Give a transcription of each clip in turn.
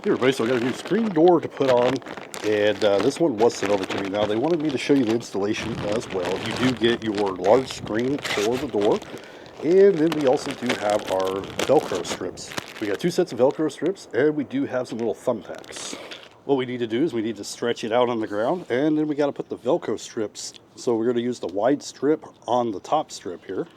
Hey everybody, so I got a new screen door to put on, and this one was sent over to me. Now, they wanted me to show you the installation as well. You do get your large screen for the door, and then we also do have our Velcro strips. We got two sets of Velcro strips, and we do have some little thumbtacks. What we need to do is we need to stretch it out on the ground, and then we got to put the Velcro strips. So we're going to use the wide strip on the top strip here.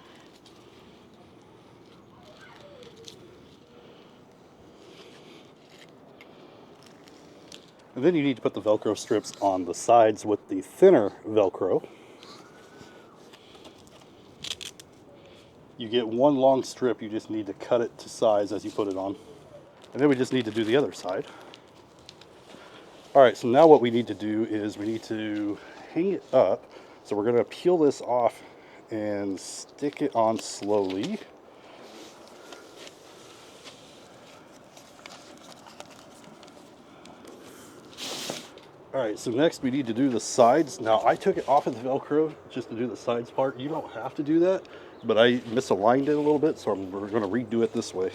And then you need to put the Velcro strips on the sides with the thinner Velcro. You get one long strip, you just need to cut it to size as you put it on. And then we just need to do the other side. All right, so now what we need to do is we need to hang it up. So we're gonna peel this off and stick it on slowly. All right, so next we need to do the sides. Now, I took it off of the Velcro just to do the sides part. You don't have to do that, but I misaligned it a little bit, so we're gonna redo it this way.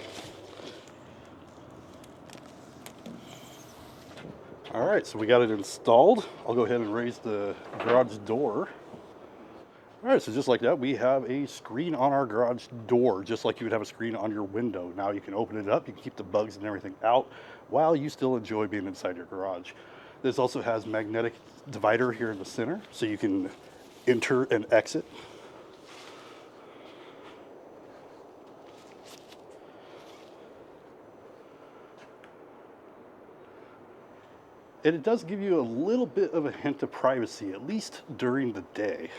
All right, so we got it installed. I'll go ahead and raise the garage door. All right, so just like that, we have a screen on our garage door, just like you would have a screen on your window. Now you can open it up, you can keep the bugs and everything out while you still enjoy being inside your garage. This also has magnetic divider here in the center, so you can enter and exit. And it does give you a little bit of a hint of privacy, at least during the day.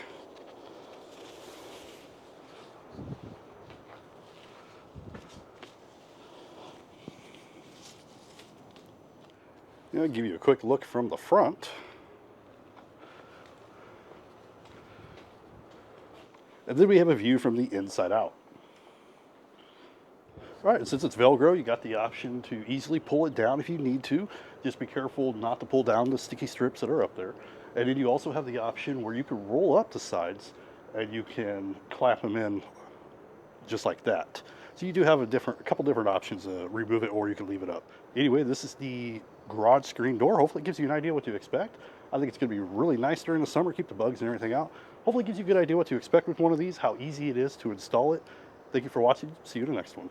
I'll give you a quick look from the front. And then we have a view from the inside out. All right, since it's Velcro, you got the option to easily pull it down if you need to. Just be careful not to pull down the sticky strips that are up there. And then you also have the option where you can roll up the sides and you can clamp them in just like that. So you do have a couple different options to remove it, or you can leave it up. Anyway, this is the garage screen door. Hopefully it gives you an idea what to expect. I think it's going to be really nice during the summer, keep the bugs and everything out. Hopefully it gives you a good idea what to expect with one of these, how easy it is to install it. Thank you for watching. See you in the next one.